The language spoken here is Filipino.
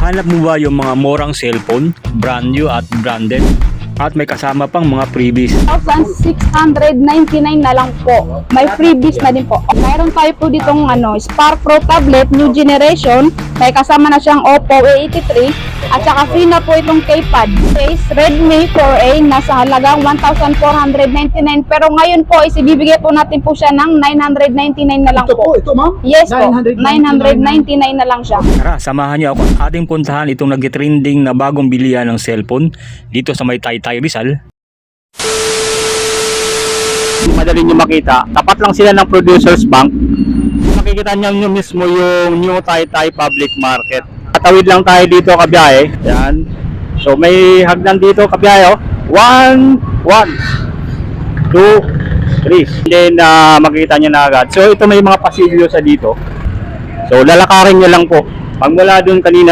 Hanap mo ba yung mga murang cellphone, brand new at branded? At may kasama pang mga freebies. 1,699 na lang po. May freebies na din po. Mayroon tayo po ditong Spark Pro tablet, new generation. May kasama na siyang Oppo A83. At saka free na po itong keypad. Case Redmi 4A, nasa halagang 1,499. Pero ngayon po, isibibigay po natin po siya ng 999 na lang po. Ito ma'am? Yes po, 999 na lang siya. Tara, samahan niyo ako at ating puntahan itong nag-trending na bagong bilihan ng cellphone dito sa may Taytay Rizal. Madali niyo makita, tapat lang sila ng Producers Bank. Makikita niyo mismo yung New Taytay Public Market. Tatawid lang tayo dito kabiyahe. Yan. So may hagdan dito kabiyahe. 1, 2, 3. Then makikita niyo na agad. So ito may mga pasilyo sa dito. So lalakarin niyo lang po. Pag mula doon kanina